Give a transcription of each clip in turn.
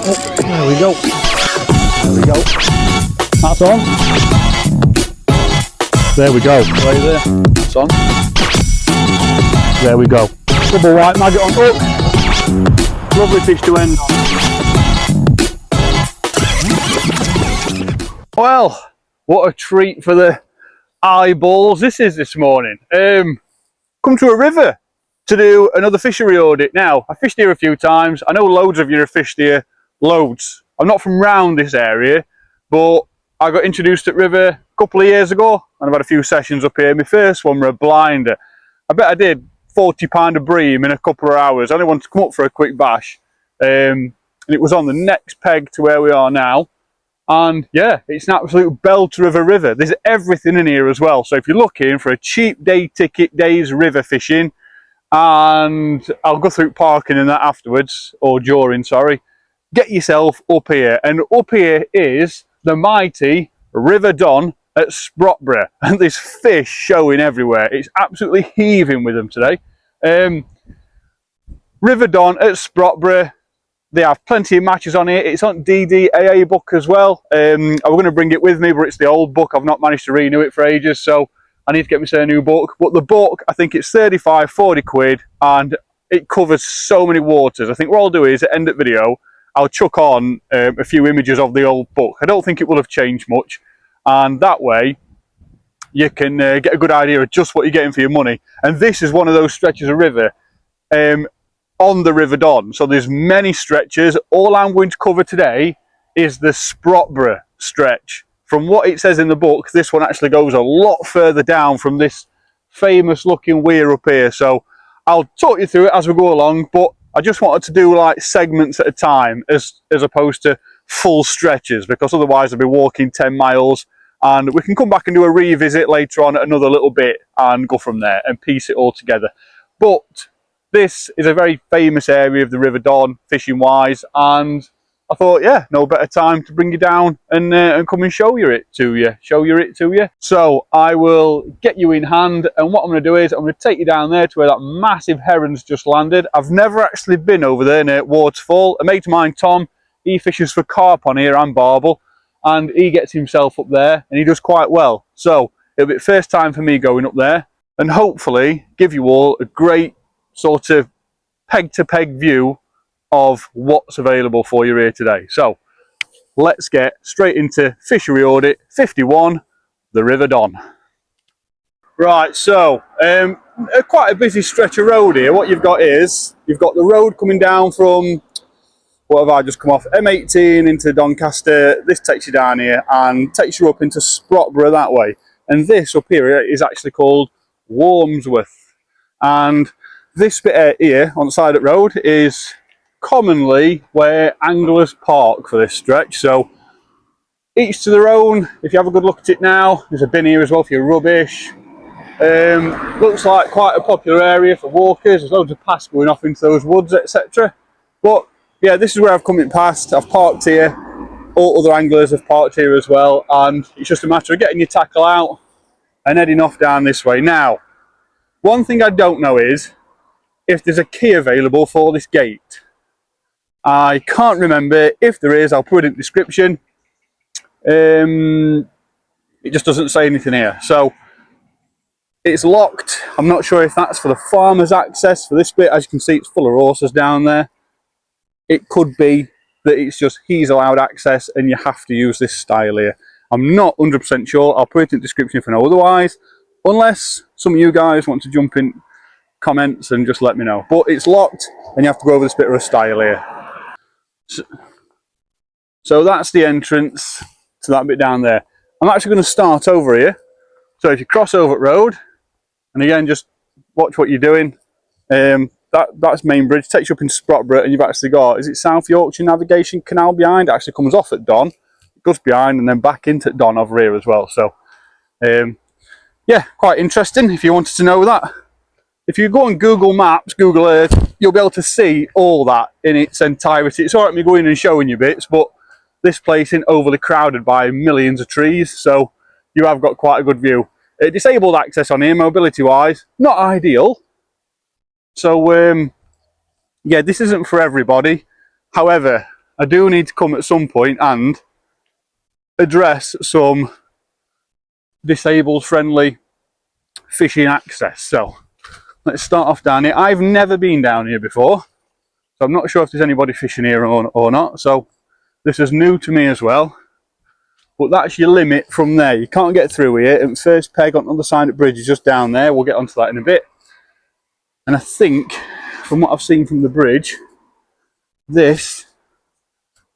Oh, there we go. There we go. That's on. There we go. Right there. That's on. There we go. Double white maggot on hook. Lovely fish to end on. Well, what a treat for the eyeballs this is this morning. Come to a river to do another fishery audit. Now, I fished here a few times. I know loads of you have fished here, loads. I'm not from round this area, but I got introduced at river a couple of years ago, and I've had a few sessions up here. My first one were a blinder. I bet I did 40 pound of bream in a couple of hours. I only wanted to come up for a quick bash, and it was on the next peg to where we are now. And yeah, it's an absolute belter of a river. There's everything in here as well. So if you're looking for a cheap day ticket days river fishing, and I'll go through parking and that afterwards, or during, sorry, get yourself up here. And up here is the mighty River Don at Sprottborough, and there's fish showing everywhere. It's absolutely heaving with them today. River Don at Sprottborough, they have plenty of matches on here. It's on DDAA book as well. I was going to bring it with me, but it's the old book. I've not managed to renew it for ages, so I need to get myself a new book. But the book, I think it's 35, 40 quid, and it covers so many waters. I think what I'll do is, at the end of the video, I'll chuck on a few images of the old book. I don't think it will have changed much, and that way you can get a good idea of just what you're getting for your money. And this is one of those stretches of river on the River Don. So there's many stretches. All I'm going to cover today is the Sprottborough stretch. From what it says in the book, this one actually goes a lot further down from this famous looking weir up here. So I'll talk you through it as we go along, but I just wanted to do like segments at a time as opposed to full stretches, because otherwise I'll be walking 10 miles, and we can come back and do a revisit later on at another little bit and go from there and piece it all together. But this is a very famous area of the River Don fishing wise, and I thought, yeah, no better time to bring you down and come and show you it to you. So I will get you in hand, and what I'm going to do is I'm going to take you down there to where that massive heron's just landed. I've never actually been over there near Waterfall. A mate of mine, Tom, he fishes for carp on here and barbel, and he gets himself up there and he does quite well. So it'll be the first time for me going up there, and hopefully give you all a great sort of peg to peg view of what's available for you here today. So let's get straight into Fishery Audit 51, the River Don. Right, so quite a busy stretch of road here. What you've got is, you've got the road coming down from, what have I just come off, M18 into Doncaster. This takes you down here and takes you up into Sprottborough that way. And this up here is actually called Wormsworth. And this bit here on the side of the road is commonly where anglers park for this stretch. So each to their own. If you have a good look at it now, there's a bin here as well for your rubbish. Looks like quite a popular area for walkers. There's loads of paths going off into those woods, etc. But yeah, this is where I've come in past. I've parked here. All other anglers have parked here as well, and it's just a matter of getting your tackle out and heading off down this way. Now, one thing I don't know is if there's a key available for this gate. I can't remember. If there is, I'll put it in the description. It just doesn't say anything here. So it's locked. I'm not sure if that's for the farmer's access for this bit. As you can see, it's full of horses down there. It could be that it's just he's allowed access and you have to use this style here. I'm not 100% sure. I'll put it in the description if I know otherwise. Unless some of you guys want to jump in comments and just let me know. But it's locked and you have to go over this bit of a style here. So that's the entrance to that bit down there. I'm actually going to start over here. So if you cross over at road, and again, just watch what you're doing. That's main bridge, takes you up into Sprottborough, and you've actually got, is it South Yorkshire Navigation Canal behind? It actually comes off at Don, it goes behind, and then back into Don over here as well. So yeah, quite interesting if you wanted to know that. If you go on Google Maps, Google Earth, you'll be able to see all that in its entirety. It's all right me going and showing you bits, but this place isn't overly crowded by millions of trees, so you have got quite a good view. Disabled access on here, mobility wise, not ideal. So yeah, this isn't for everybody. However, I do need to come at some point and address some disabled friendly fishing access. So let's start off down here. I've never been down here before, so I'm not sure if there's anybody fishing here or not. So this is new to me as well. But that's your limit from there. You can't get through here. And first peg on the other side of the bridge is just down there. We'll get onto that in a bit. And I think, from what I've seen from the bridge, this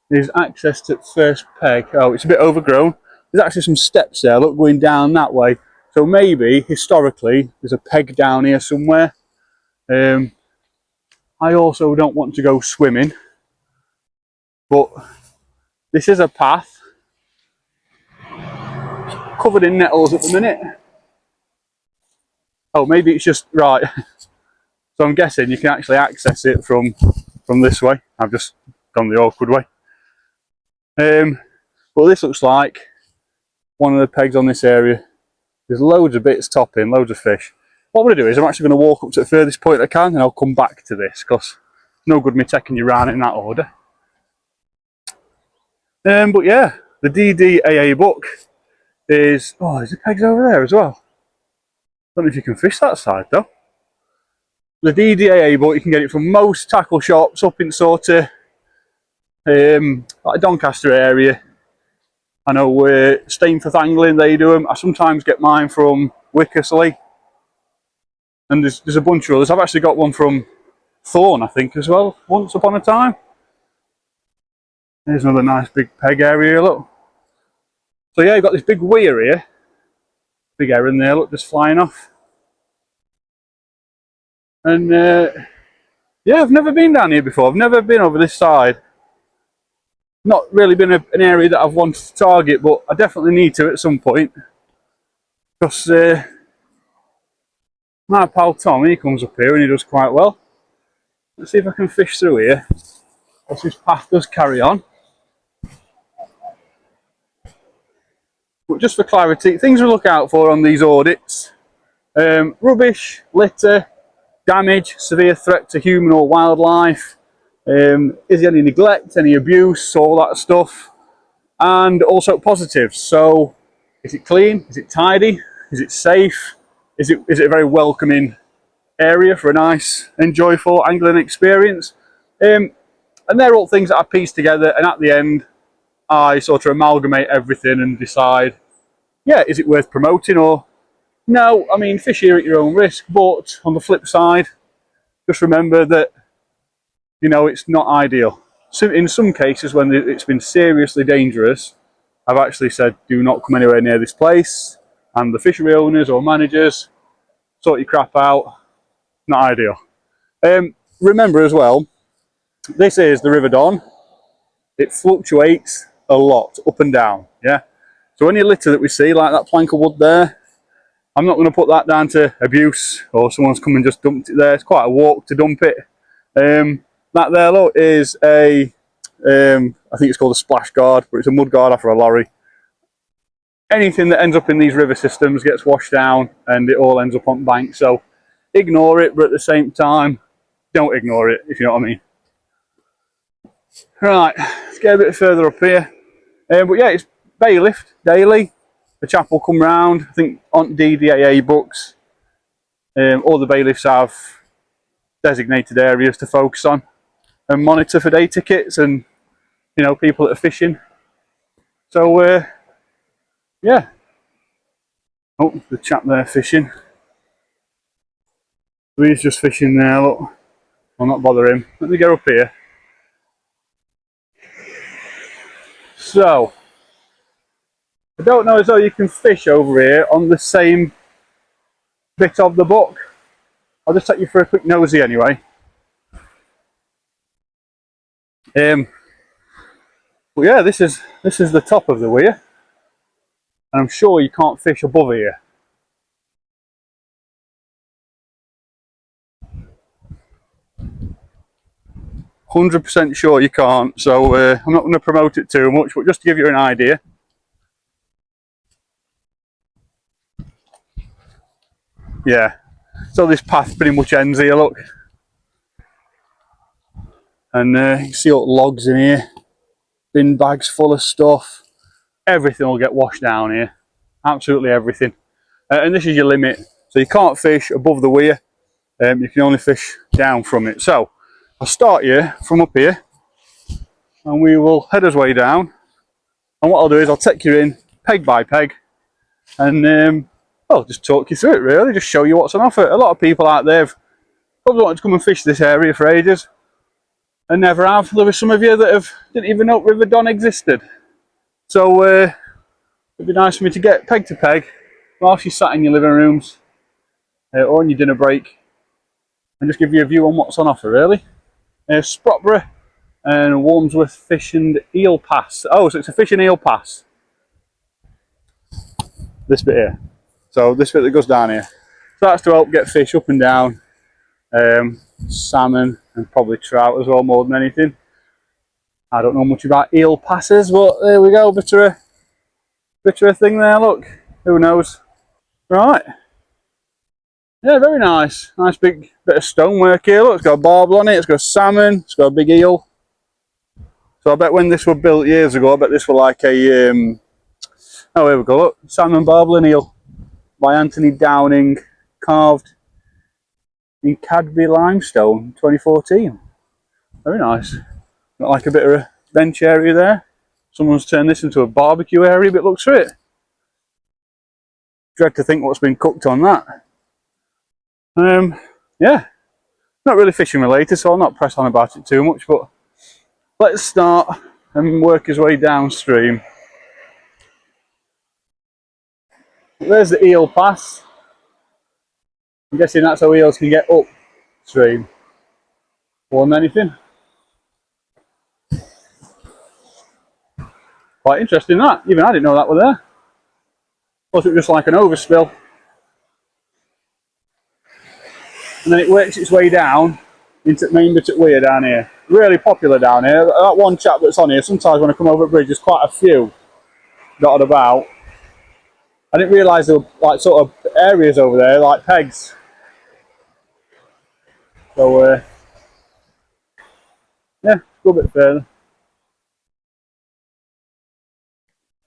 is access to first peg. Oh, it's a bit overgrown. There's actually some steps there, look, going down that way. So maybe, historically, there's a peg down here somewhere. I also don't want to go swimming. But this is a path. Covered in nettles at the minute. Oh, maybe it's just right. So I'm guessing you can actually access it from this way. I've just gone the awkward way. But this looks like one of the pegs on this area. There's loads of bits topping, loads of fish. What I'm going to do is I'm actually going to walk up to the furthest point I can, and I'll come back to this because it's no good me taking you around in that order. But yeah, the DDAA book is, oh, there's the pegs over there as well. Don't know if you can fish that side though. The DDAA book, you can get it from most tackle shops up in sort of like Doncaster area. I know Stainforth Angling, they do them. I sometimes get mine from Wickersley. And there's a bunch of others. I've actually got one from Thorn, I think, as well, once upon a time. There's another nice big peg area, look. So yeah, you've got this big weir here. Big heron there, look, just flying off. And yeah, I've never been down here before. I've never been over this side. Not really been an area that I've wanted to target, but I definitely need to at some point. Because my pal Tom, he comes up here and he does quite well. Let's see if I can fish through here. As this path does carry on. But just for clarity, things to look out for on these audits. Rubbish, litter, damage, severe threat to human or wildlife. Is there any neglect, any abuse, all that stuff. And also positives. So, is it clean? Is it tidy? Is it safe? Is it a very welcoming area for a nice, enjoyable angling experience? And they're all things that I piece together, and at the end, I sort of amalgamate everything and decide, yeah, is it worth promoting or no? I mean, fish here at your own risk, but on the flip side, just remember that, you know, it's not ideal. So in some cases, when it's been seriously dangerous, I've actually said, do not come anywhere near this place. And the fishery owners or managers, sort your crap out. Not ideal. Remember as well, this is the River Don. It fluctuates a lot, up and down, yeah? So any litter that we see, like that plank of wood there, I'm not going to put that down to abuse or someone's come and just dumped it there. It's quite a walk to dump it. That there, look, is a, I think it's called a splash guard, but it's a mud guard after a lorry. Anything that ends up in these river systems gets washed down and it all ends up on bank. So ignore it, but at the same time, don't ignore it, if you know what I mean. Right, let's get a bit further up here. But yeah, it's bailiff daily. The chap will come round. I think on DDAA books, all the bailiffs have designated areas to focus on and monitor for day tickets and, you know, people that are fishing. So yeah. Oh, the chap there fishing. So he's just fishing there, look. I'll not bother him. Let me get up here. So, I don't know as though you can fish over here on the same bit of the book. I'll just take you for a quick nosy anyway. But yeah, this is the top of the weir. And I'm sure you can't fish above here. %100% sure you can't, so I'm not going to promote it too much, but just to give you an idea. Yeah, so this path pretty much ends here, look. And you can see all the logs in here. bin bags full of stuff. Everything will get washed down here, absolutely everything. And this is your limit, so you can't fish above the weir. You can only fish down from it. So I'll start you from up here, and we will head us way down. And what I'll do is I'll take you in peg by peg, and I'll just talk you through it really, just show you what's on offer. A lot of people out there have probably wanted to come and fish this area for ages and never have. There were some of you that didn't even know River Don existed. So it'd be nice for me to get peg to peg whilst you sat in your living rooms or on your dinner break, and just give you a view on what's on offer really. Sprottborough and Wandsworth Fish and Eel Pass. Oh, so it's a fish and eel pass. This bit here. So this bit that goes down here. So that's to help get fish up and down. Salmon and probably trout as well, more than anything. I don't know much about eel passes, but there we go. Bit of a thing there, look. Who knows? Right. Yeah, very nice. Nice big bit of stonework here. Look, it's got a barbel on it, it's got salmon, it's got a big eel. So I bet when this was built years ago, I bet this was like a, oh, here we go, look. Salmon, barbel and eel by Anthony Downing, carved in Cadby limestone, 2014. Very nice. Got like a bit of a bench area there. Someone's turned this into a barbecue area, but look through it. Dread to think what's been cooked on that. Yeah, not really fishing related, so I'll not press on about it too much, but let's start and work his way downstream. There's the eel pass. I'm guessing that's how eels can get upstream more than anything. Quite interesting that. Even I didn't know that was there. Thought it was just like an overspill. And then it works its way down into the main bit of weir down here. Really popular down here. That one chap that's on here, sometimes when I come over the bridge, there's quite a few dotted about. I didn't realise there were like sort of areas over there, like pegs. So, yeah, go a bit further.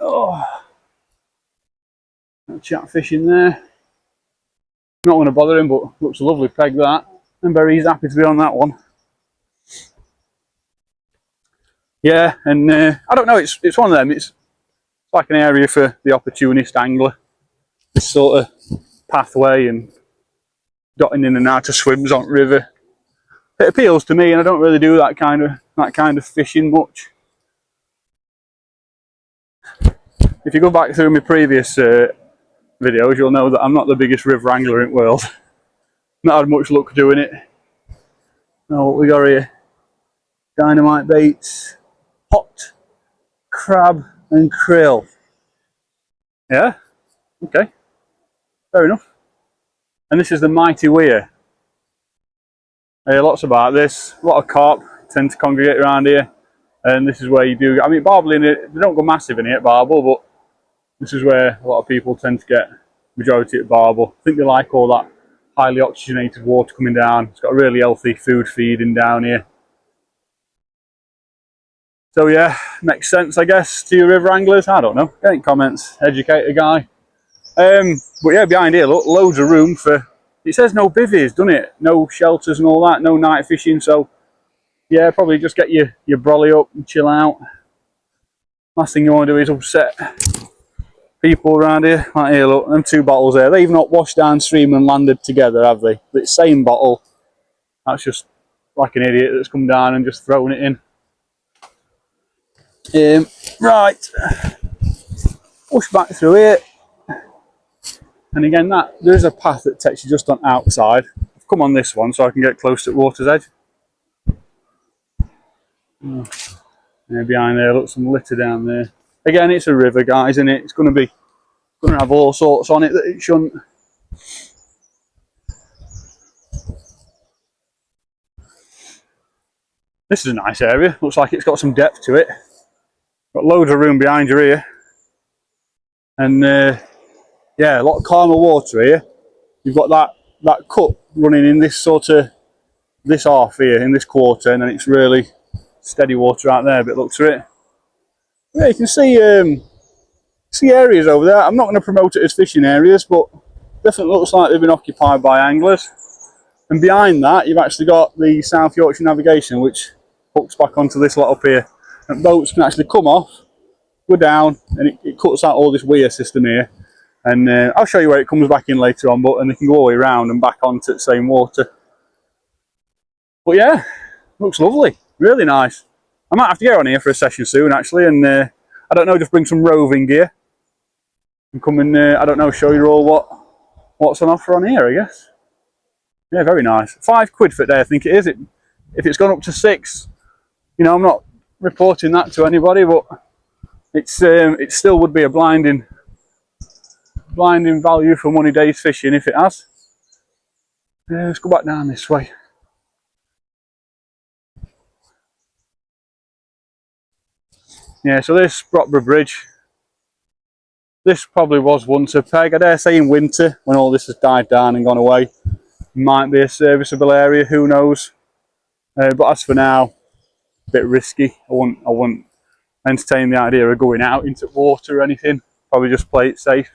Oh, that chap fishing there. Not going to bother him, but looks a lovely peg that. I'm very happy to be on that one. Yeah, and I don't know, it's one of them. It's like an area for the opportunist angler. This sort of pathway and dotting in and out of swims on river. It appeals to me, and I don't really do that kind of fishing much. If you go back through my previous videos, you'll know that I'm not the biggest river angler in the world. Not had much luck doing it. Now what we got here? Dynamite baits, pot, crab and krill. Yeah, okay, fair enough. And this is the mighty weir. I hear lots about this. A lot of carp tend to congregate around here, and this is where you do. I mean, barbel in it, they don't go massive in here, barbel, but this is where a lot of people tend to get majority of barbel. I think they like all that highly oxygenated water coming down. It's got a really healthy food feeding down here. So yeah, makes sense, I guess, to you river anglers. I don't know. Get in comments, educate a guy. But yeah, behind here, look, loads of room for. It says no bivvies, doesn't it? No shelters and all that. No night fishing. So yeah, probably just get your brolly up and chill out. Last thing you want to do is upset people around here. Like here, look, them two bottles there. They've not washed downstream and landed together, have they? But it's same bottle. That's just like an idiot that's come down and just thrown it in. Right, push back through here, and again there is a path that takes you just on outside. I've come on this one so I can get close to the water's edge. And behind there, look, some litter down there. Again, it's a river, guys, isn't it? It's going to have all sorts on it that it shouldn't. This is a nice area. Looks like it's got some depth to it. Got loads of room behind you here, and yeah, a lot of calmer water here. You've got that cut running in this half here in this quarter, and then it's really steady water out there. But look to it, Yeah, you can see areas over there. I'm not going to promote it as fishing areas, but definitely looks like they've been occupied by anglers. And behind that, you've actually got the South Yorkshire Navigation, which hooks back onto this lot up here. And boats can actually come off, go down, and it cuts out all this weir system here. And I'll show you where it comes back in later on, and they can go all the way around and back onto the same water. But yeah, looks lovely, really nice. I might have to get on here for a session soon, actually, and I don't know, just bring some roving gear and come and I don't know, show you all what's on offer on here, I guess. Yeah, very nice. £5 for a day, I think it is. If it's gone up to 6, you know, I'm not reporting that to anybody, but it still would be a blinding value for money days fishing if it has. Let's go back down this way. Yeah, so this Sprottborough Bridge, this probably was once a peg. I dare say in winter, when all this has died down and gone away, might be a serviceable area, who knows. But as for now, a bit risky. I wouldn't entertain the idea of going out into water or anything. Probably just play it safe.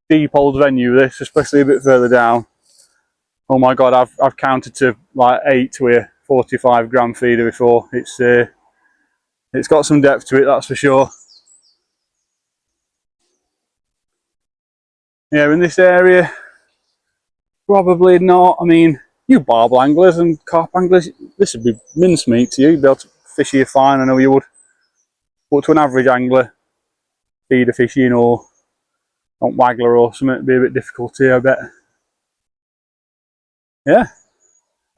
Deep old venue this, especially a bit further down. Oh my god, I've counted to like 8 with a 45 gram feeder before. It's got some depth to it, that's for sure. Yeah, in this area, probably not. I mean, you barbel anglers and carp anglers, this would be mincemeat to you. You'd be able to fish here fine, I know you would. But to an average angler, feeder fishing or on waggler or something, it'd be a bit difficult here, I bet. Yeah,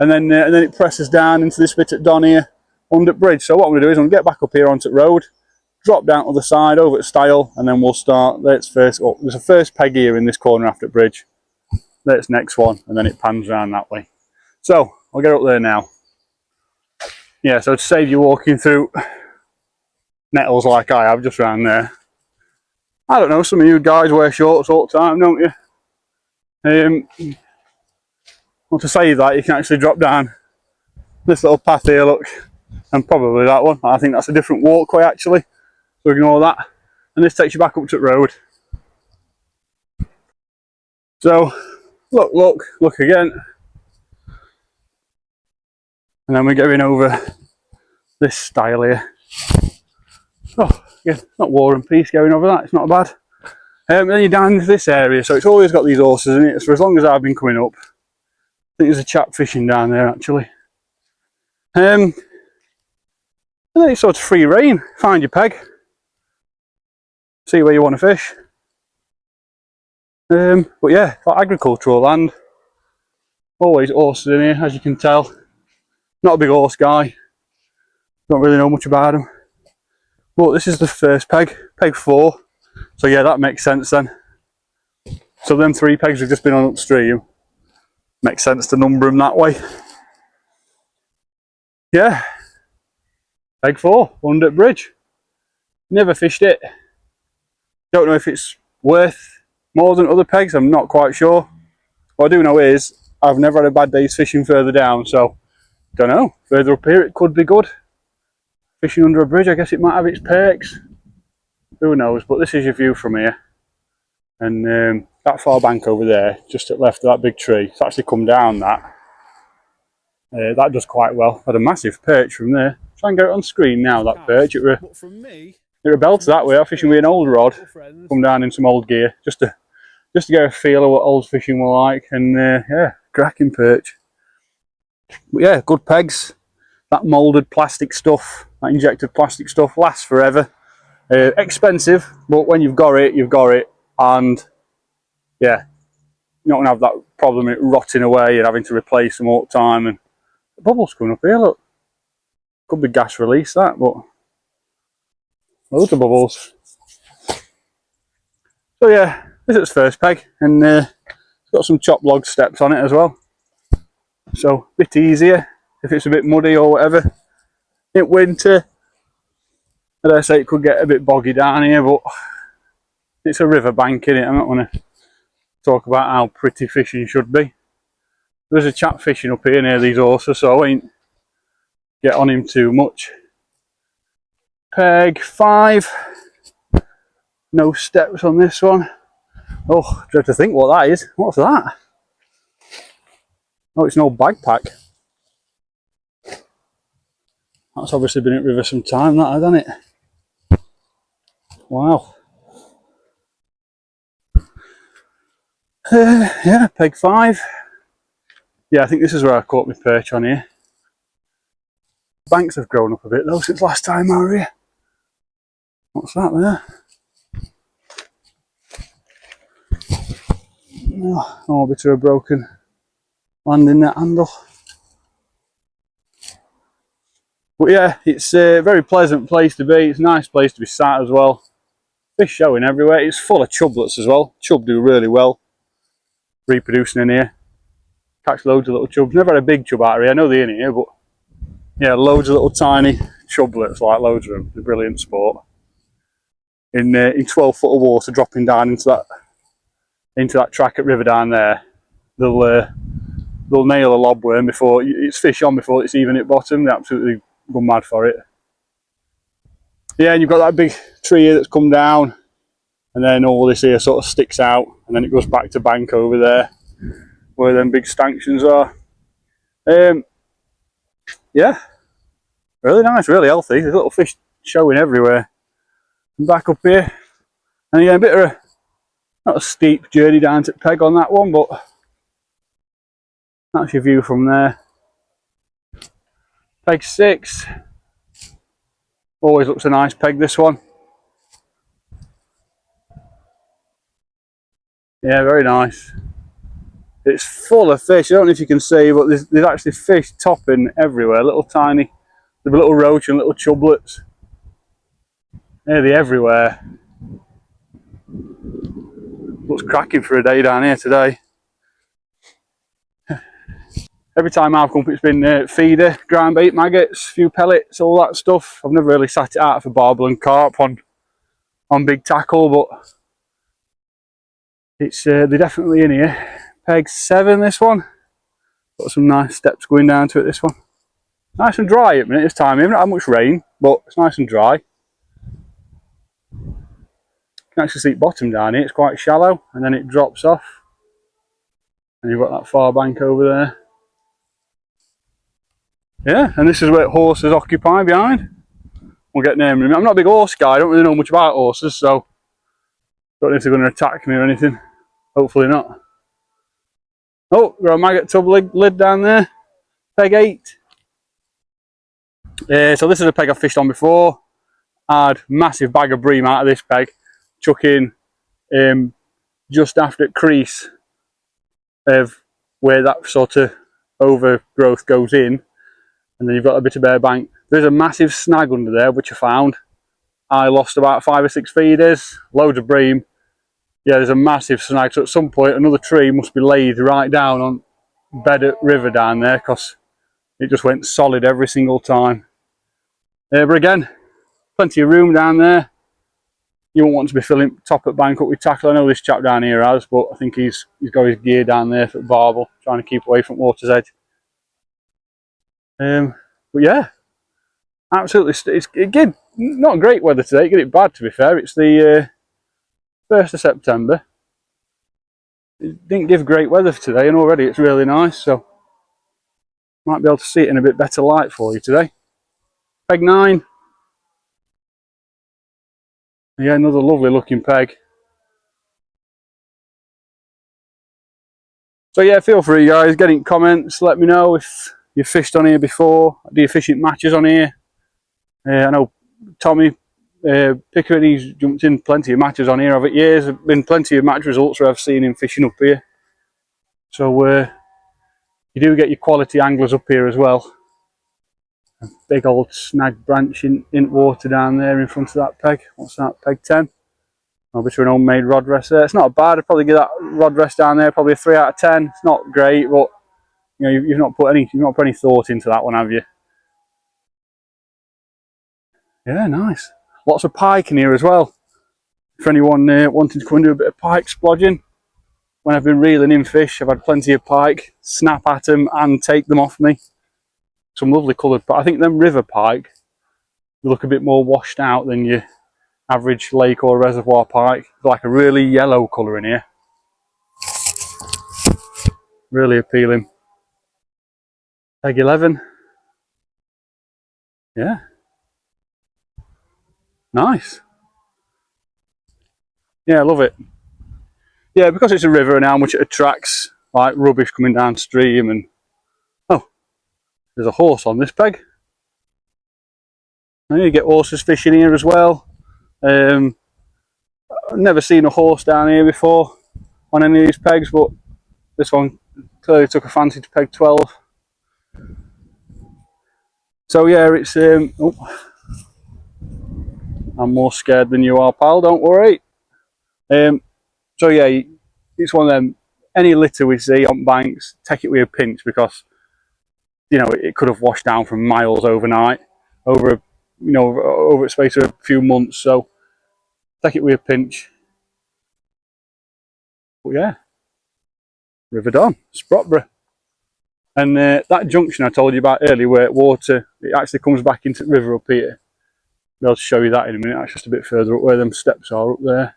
and then it presses down into this bit at Don here, under bridge. So what I'm going to do is I'm going to get back up here onto the road, drop down to the side over at Stile, and then we'll start. There's a first peg here in this corner after the bridge. There's next one, and then it pans around that way. So I'll get up there now. Yeah, so to save you walking through nettles like I have just round there. I don't know, some of you guys wear shorts all the time, don't you? Well, to save that, you can actually drop down this little path here, look, and probably that one. I think that's a different walkway actually, so ignore that. And this takes you back up to the road. So, look again. And then we're going over this style here. Oh, yeah, not War and Peace going over that, it's not bad. Then you're down into this area, so it's always got these horses in it, so as long as I've been coming up. I think there's a chap fishing down there actually. And then it's sort of free rein, find your peg, see where you want to fish. But yeah, like agricultural land, always horses in here, as you can tell. Not a big horse guy, don't really know much about them. But this is the first peg, peg 4, so yeah, that makes sense then. So them 3 pegs have just been on upstream, makes sense to number them that way. Yeah, peg 4, under bridge. Never fished it. Don't know if it's worth more than other pegs, I'm not quite sure. What I do know is I've never had a bad day's fishing further down, so don't know. Further up here it could be good. Fishing under a bridge, I guess it might have its perks. Who knows, but this is your view from here. And that far bank over there, just to the left of that big tree, it's actually come down that. That does quite well. Had a massive perch from there. Try and get it on screen now, that perch. It were a belt that way. I'm fishing with an old rod. Come down in some old gear, just to get a feel of what old fishing were like. And yeah, cracking perch. But yeah, good pegs. That moulded plastic stuff, that injected plastic stuff, lasts forever. Expensive, but when you've got it, you've got it. And yeah, you're not going to have that problem of it rotting away and having to replace them all the time. And the bubbles coming up here, look. Could be gas release that, but loads of bubbles. So yeah, this is its first peg, and it's got some chopped log steps on it as well. So a bit easier if it's a bit muddy or whatever. In winter, as I say, it could get a bit boggy down here, but it's a river bank, innit? I'm not going to talk about how pretty fishing should be. There's a chap fishing up here near these horses, so I won't get on him too much. Peg 5. No steps on this one. Oh, I dread to think what that is. What's that? Oh, it's an old bagpack. That's obviously been at river some time, that, hasn't it? Wow. Yeah, peg 5. Yeah, I think this is where I caught my perch on here. Banks have grown up a bit though since last time I was here. What's that there? Oh, a bit of a broken landing net handle. But yeah, it's a very pleasant place to be. It's a nice place to be sat as well. Fish showing everywhere. It's full of chublets as well. Chub do really well reproducing in here. Catch loads of little chubs. Never had a big chub out of here. I know they're in here, but yeah, loads of little tiny chublets, like loads of them. They're brilliant sport. In 12 foot of water dropping down into that track at river down there, they'll nail a lobworm before it's fish on before it's even at bottom. They absolutely go mad for it. Yeah, and you've got that big tree here that's come down, and then all this here sort of sticks out, and then it goes back to bank over there where them big stanchions are. Yeah, really nice, really healthy. There's little fish showing everywhere. And back up here, and again, a bit of not a steep journey down to Peg on that one, but that's your view from there. Peg 6. Always looks a nice peg, this one. Yeah, very nice. It's full of fish. I don't know if you can see, but there's actually fish topping everywhere. Little tiny, there's little roach and little chublets. Yeah, they're everywhere. Looks cracking for a day down here today. Every time I've come up, it's been feeder, ground bait, maggots, few pellets, all that stuff. I've never really sat it out for barbel and carp on big tackle, but it's they're definitely in here. Peg 7, this one. Got some nice steps going down to it, this one. Nice and dry at the minute this time. We haven't had much rain, but it's nice and dry. You can actually see the bottom down here. It's quite shallow, and then it drops off. And you've got that far bank over there. Yeah, and this is where horses occupy behind. We'll get naming them. I'm not a big horse guy. I don't really know much about horses, so don't know if they're going to attack me or anything. Hopefully not. Oh, got a maggot tub lid down there. Peg 8. So this is a peg I've fished on before. I had massive bag of bream out of this peg. Chuck in just after the crease of where that sort of overgrowth goes in. And then you've got a bit of bare bank. There's a massive snag under there, which I found. I lost about 5 or 6 feeders, loads of bream. Yeah, there's a massive snag. So at some point, another tree must be laid right down on bed at river down there, because it just went solid every single time. But again, plenty of room down there. You won't want to be filling top at bank up with tackle. I know this chap down here has, but I think he's got his gear down there for barbel, trying to keep away from water's edge. But yeah, absolutely. It's again not great weather today. Get it bad, to be fair. It's the 1st of September. It didn't give great weather for today, and already it's really nice. So might be able to see it in a bit better light for you today. Peg 9. Yeah, another lovely looking peg. So yeah, feel free, guys, get in comments. Let me know if you've fished on here before. Do you fishing matches on here? I know Tommy Pickering, he's jumped in plenty of matches on here over years. There have been plenty of match results where I've seen him fishing up here. So you do get your quality anglers up here as well. A big old snag branch in water down there in front of that peg. What's that? Peg 10. Obviously an homemade rod rest there. It's not bad. I'd probably give that rod rest down there probably a 3 out of 10. It's not great, but you know, you've not put any thought into that one, have you? Yeah, nice. Lots of pike in here as well. For anyone wanting to come and do a bit of pike splodging, when I've been reeling in fish, I've had plenty of pike, snap at them and take them off me. Some lovely coloured pike. I think them river pike They look a bit more washed out than your average lake or reservoir pike. It's like a really yellow colour in here. Really appealing. Peg 11. Yeah. Nice. Yeah, I love it. Yeah, because it's a river and how much it attracts, like rubbish coming downstream. And oh, there's a horse on this peg. And you get horses fishing here as well. I've never seen a horse down here before on any of these pegs, but this one clearly took a fancy to peg 12. So yeah, it's oh, I'm more scared than you are, pal, don't worry. So yeah, it's one of them, any litter we see on banks, take it with a pinch, because you know it could have washed down from miles overnight, over over a space of a few months. So take it with a pinch. But yeah, River Don, Sprottborough. And that junction I told you about earlier, where water, it actually comes back into the river up here. I'll be able to show you that in a minute. That's just a bit further up where them steps are up there.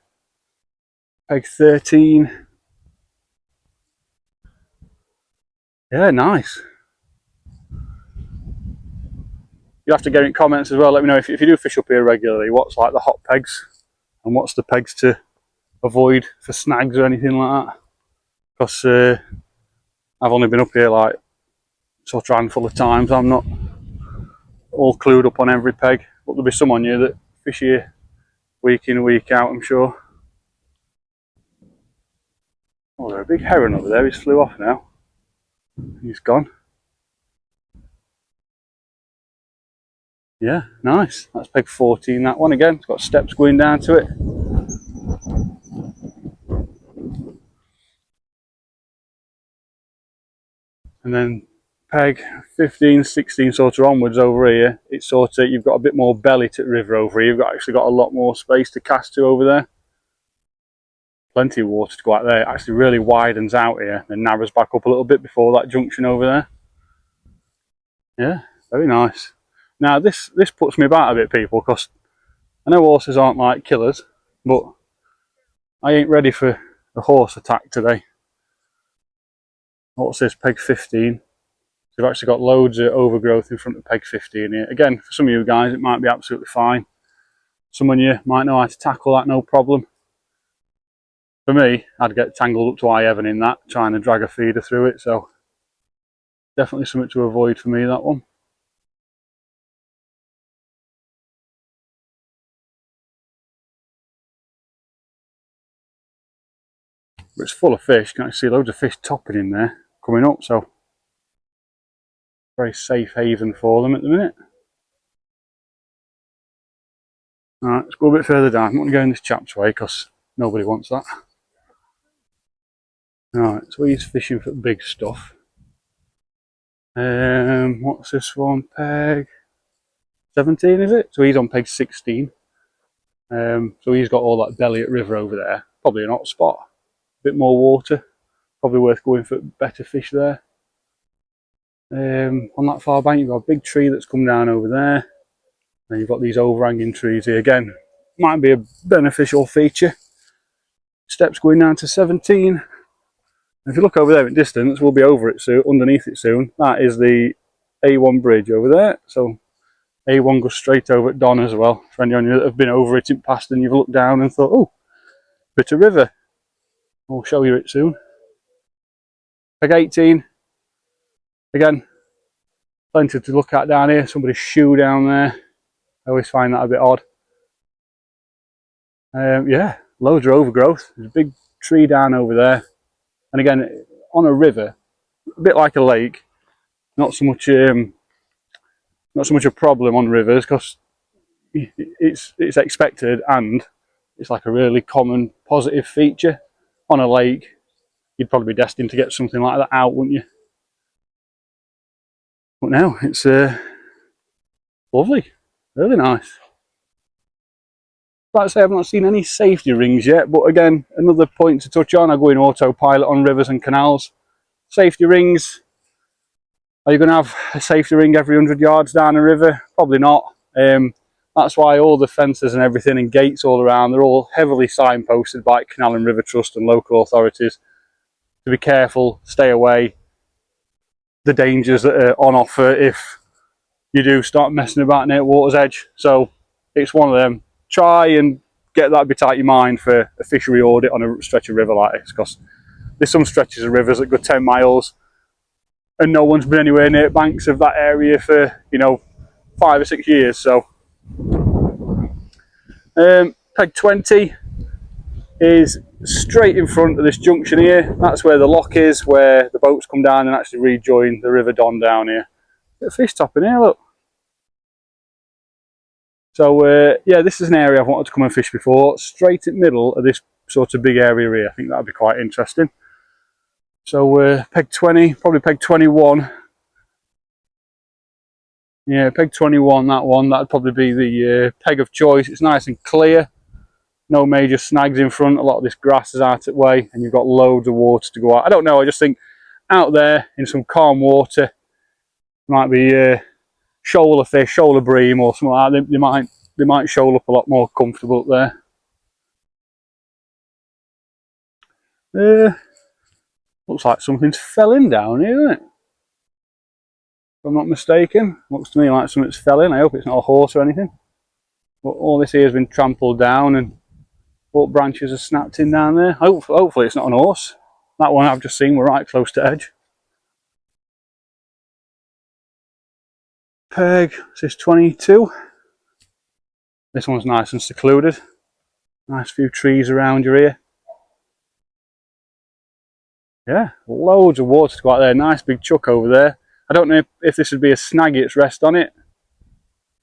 Peg 13. Yeah, nice. You have to get in comments as well. Let me know if you do fish up here regularly, what's like the hot pegs and what's the pegs to avoid for snags or anything like that. Because I've only been up here like such a handful of times. I'm not all clued up on every peg, but there'll be some on you that fish here week in, week out, I'm sure. Oh, there's a big heron over there. He's flew off now. He's gone. Yeah, nice. That's peg 14, that one again. It's got steps going down to it. And then peg 15, 16 sort of onwards over here, it's sort of, you've got a bit more belly to the river over here. You've actually got a lot more space to cast to over there. Plenty of water to go out there. It actually really widens out here and narrows back up a little bit before that junction over there. Yeah, very nice. Now this puts me about a bit, people, because I know horses aren't like killers, but I ain't ready for a horse attack today. What's this, peg 15? So we've actually got loads of overgrowth in front of peg 15 here. Again, for some of you guys it might be absolutely fine. Some of you might know how to tackle that, no problem. For me, I'd get tangled up to high heaven in that, trying to drag a feeder through it, so definitely something to avoid for me, that one. But it's full of fish. You can actually see loads of fish topping in there, coming up, so very safe haven for them at the minute. Alright, let's go a bit further down. I'm not going to go in this chap's way because nobody wants that. Alright, so he's fishing for big stuff. What's this one? Peg 17, is it? So he's on peg 16. So he's got all that belly at river over there. Probably an hot spot. A bit more water. Probably worth going for better fish there. On that far bank, you've got a big tree that's come down over there. And you've got these overhanging trees here. Again, might be a beneficial feature. Steps going down to 17. If you look over there in distance, we'll be over it soon, underneath it soon. That is the A1 bridge over there. So A1 goes straight over at Don as well. For any of you that have been over it in past and you've looked down and thought, oh, bit of river. We'll show you it soon. Peg 18. Again, plenty to look at down here. Somebody's shoe down there. I always find that a bit odd. Yeah, loads of overgrowth. There's a big tree down over there. And again, on a river, a bit like a lake, not so much a problem on rivers because it's expected and it's like a really common positive feature. On a lake, you'd probably be destined to get something like that out, wouldn't you? But now it's lovely, really nice. Like I say, I've not seen any safety rings yet, but again, another point to touch on. I go in autopilot on rivers and canals. Safety rings. Are you going to have a safety ring every 100 yards down a river? Probably not. That's why all the fences and everything and gates all around, they're all heavily signposted by Canal and River Trust and local authorities to be careful, stay away, the dangers that are on offer if you do start messing about near water's edge. So it's one of them. Try and get that bit out of your mind for a fishery audit on a stretch of river like this, because there's some stretches of rivers that go 10 miles and no one's been anywhere near banks of that area for, you know, 5 or 6 years. So peg 20 is straight in front of this junction here. That's where the lock is, where the boats come down and actually rejoin the River Don down here. Bit of fish top in here, look. So yeah, this is an area I've wanted to come and fish before, straight in the middle of this sort of big area here. I think that'd be quite interesting. So peg 20, probably peg 21. Yeah, peg 21, that one, that'd probably be the peg of choice. It's nice and clear, no major snags in front, a lot of this grass is out of the way, and you've got loads of water to go out. I don't know, I just think out there in some calm water, might be shoaler fish, shoaler bream or something like that. They might shoal up a lot more comfortable up there. Looks like something's fell in down here, doesn't it? If I'm not mistaken. Looks to me like something's fell in. I hope it's not a horse or anything. But all this here has been trampled down and all branches are snapped in down there. Hopefully it's not an horse. That one I've just seen, we're right close to edge. Peg, this is 22. This one's nice and secluded. Nice few trees around you here. Yeah, loads of water to go out there. Nice big chuck over there. I don't know if this would be a snaggy its rest on it.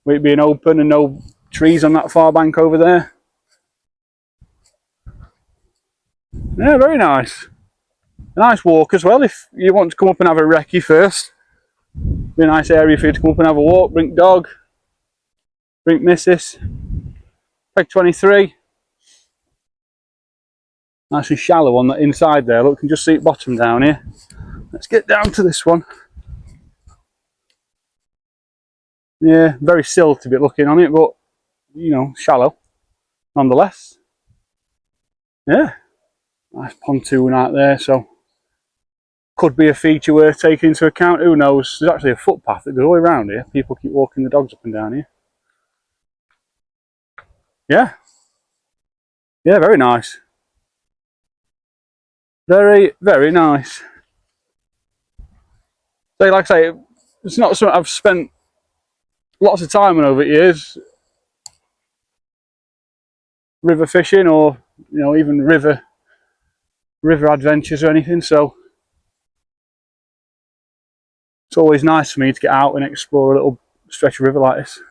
With it being open and no trees on that far bank over there. Yeah, very nice. A nice walk as well if you want to come up and have a recce first. Be a nice area for you to come up and have a walk, bring dog, bring missus. Peg 23. Nice and shallow on that inside there. Look, you can just see it bottom down here. Let's get down to this one. Yeah, very silty bit looking on it, but you know, shallow nonetheless. Yeah, nice pontoon out there, so could be a feature worth taking into account. Who knows? There's actually a footpath that goes all around here. People keep walking the dogs up and down here. Yeah, yeah, very nice. Very, very nice. So, like I say, it's not something I've spent lots of time on over the years. River fishing, or you know, even river adventures or anything. So it's always nice for me to get out and explore a little stretch of river like this.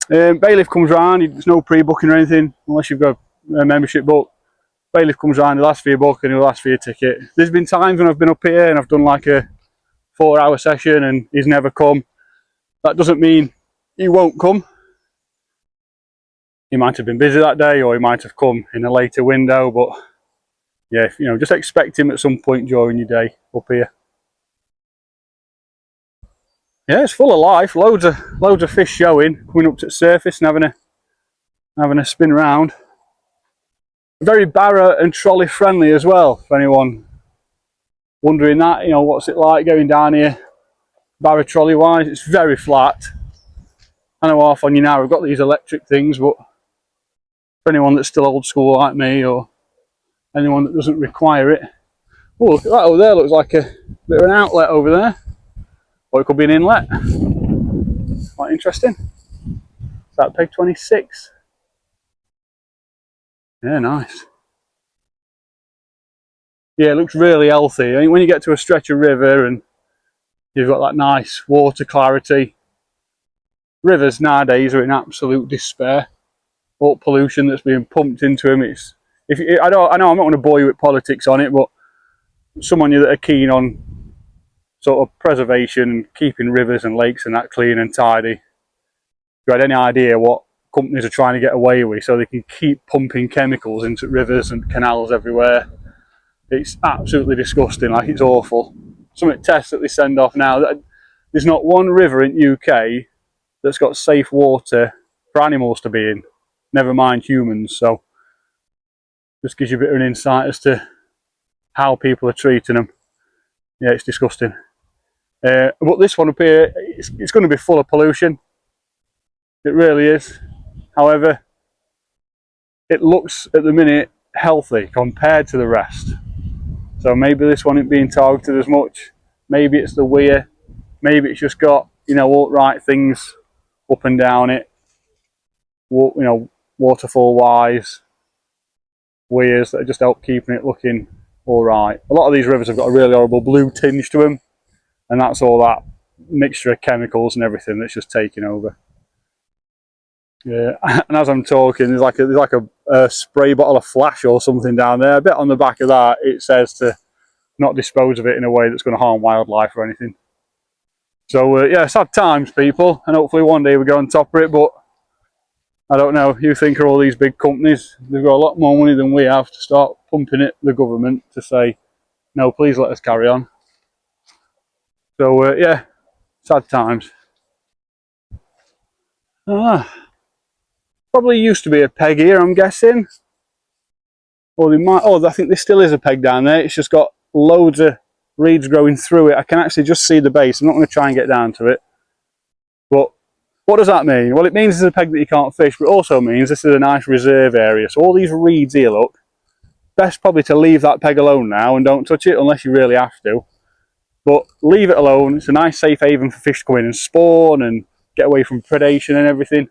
Bailiff comes round. There's no pre-booking or anything unless you've got a membership book. Bailiff comes round, he'll ask for your book and he'll ask for your ticket. There's been times when I've been up here and I've done like a 4-hour session and he's never come. That doesn't mean he won't come. He might have been busy that day, or he might have come in a later window, but yeah, you know, just expect him at some point during your day up here. Yeah, it's full of life, loads of fish showing, coming up to the surface and having a spin round. Very barra and trolley friendly as well, for anyone wondering that, you know, what's it like going down here barra trolley wise. It's very flat. I know half on you now we've got these electric things, but for anyone that's still old school like me, or anyone that doesn't require it. Oh, look at that over there, looks like a bit of an outlet over there, or it could be an inlet. Quite interesting. Is that peg 26? Yeah, nice. Yeah, it looks really healthy. I mean, when you get to a stretch of river and you've got that nice water clarity. Rivers nowadays are in absolute despair. All pollution that's being pumped into them. I know I'm not going to bore you with politics on it, but someone that are keen on sort of preservation and keeping rivers and lakes and that clean and tidy. If you had any idea what companies are trying to get away with so they can keep pumping chemicals into rivers and canals everywhere, it's absolutely disgusting. Like, it's awful. Some of the tests that they send off now, there's not one river in the UK that's got safe water for animals to be in, never mind humans. So just gives you a bit of an insight as to how people are treating them. Yeah, it's disgusting. But this one up here, it's going to be full of pollution. It really is. However, it looks at the minute healthy compared to the rest. So maybe this one isn't being targeted as much. Maybe it's the weir. Maybe it's just got, you know, all right things up and down it. You know, waterfall wise, weirs that just help keeping it looking all right. A lot of these rivers have got a really horrible blue tinge to them, and that's all that mixture of chemicals and everything that's just taking over. Yeah, and as I'm talking, there's like a spray bottle of Flash or something down there. A bit on the back of that, it says to not dispose of it in a way that's going to harm wildlife or anything. So yeah, sad times, people, and hopefully one day we go on top of it. But I don't know. You think of all these big companies? They've got a lot more money than we have to start pumping it the government to say, no, please let us carry on. So yeah, sad times. Probably used to be a peg here, I'm guessing. Or they might. Oh, I think there still is a peg down there. It's just got loads of reeds growing through it. I can actually just see the base. I'm not going to try and get down to it. But what does that mean? Well, it means it's a peg that you can't fish, but it also means this is a nice reserve area. So all these reeds here, look, best probably to leave that peg alone now and don't touch it unless you really have to. But leave it alone. It's a nice safe haven for fish to come in and spawn and get away from predation and everything.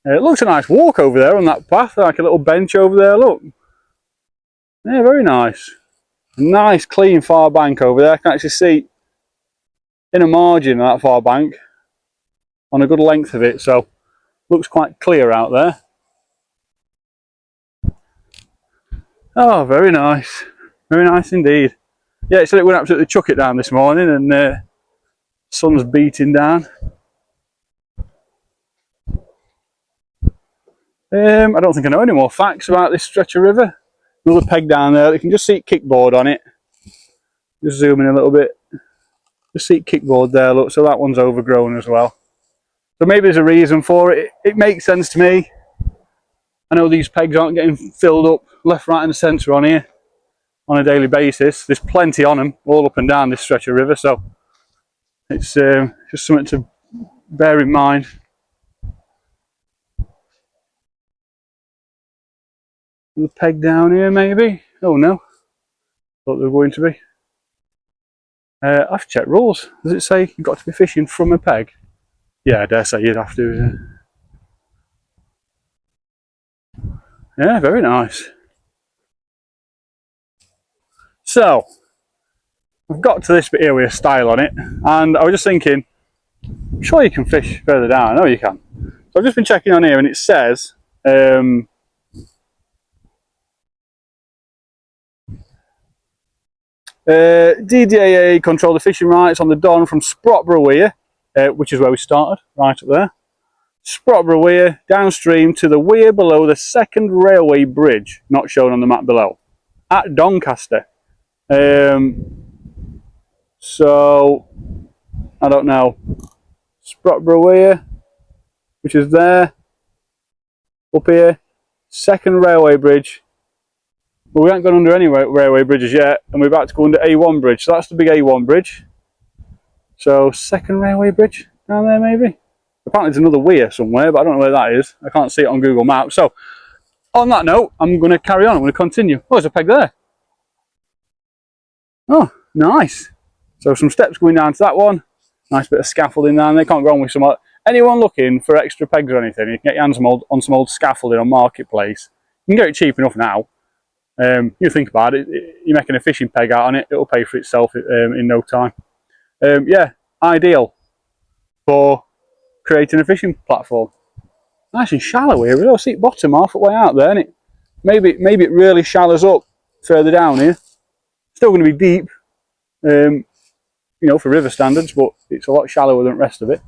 It looks a nice walk over there on that path, like a little bench over there, look. Yeah, very nice. Nice clean far bank over there. I can actually see in a margin of that far bank on a good length of it, so looks quite clear out there. Oh, very nice. Very nice indeed. Yeah, it said it would absolutely chuck it down this morning, and sun's beating down. I don't think I know any more facts about this stretch of river. Another peg down there. You can just see it kickboard on it. Just zoom in a little bit. Just see it kickboard there, look, so that one's overgrown as well. So maybe there's a reason for it. It makes sense to me. I know these pegs aren't getting filled up left, right and centre on here on a daily basis. There's plenty on them all up and down this stretch of river, so it's just something to bear in mind. The peg down here maybe? Oh no, thought they were going to be. I have to check rules. Does it say you've got to be fishing from a peg? Yeah, I dare say you'd have to. Yeah, very nice. So, I've got to this bit here with a style on it, and I was just thinking, I'm sure you can fish further down. I know you can. So I've just been checking on here, and it says DDAA control the fishing rights on the Don from Sprottborough weir, which is where we started, right up there. Sprottborough weir downstream to the weir below the second railway bridge, not shown on the map below, at Doncaster. So I don't know. Sprottborough weir, which is there, up here, second railway bridge. Well, we haven't gone under any railway bridges yet, and we're about to go under A1 bridge. So that's the big A1 bridge. So second railway bridge down there maybe. Apparently there's another weir somewhere, but I don't know where that is. I can't see it on Google Maps. So on that note, I'm going to carry on. I'm going to continue. Oh, there's a peg there. Oh, nice. So some steps going down to that one. Nice bit of scaffolding down there. Can't go on with some. Anyone looking for extra pegs or anything, you can get your hands on some old scaffolding on Marketplace. You can get it cheap enough now. You think about it, you're making a fishing peg out on it, it'll pay for itself in no time. Yeah, ideal for creating a fishing platform. Nice and shallow here. We don't see it bottom halfway out there, and it maybe it really shallows up further down here. Still going to be deep, you know, for river standards, but it's a lot shallower than the rest of it.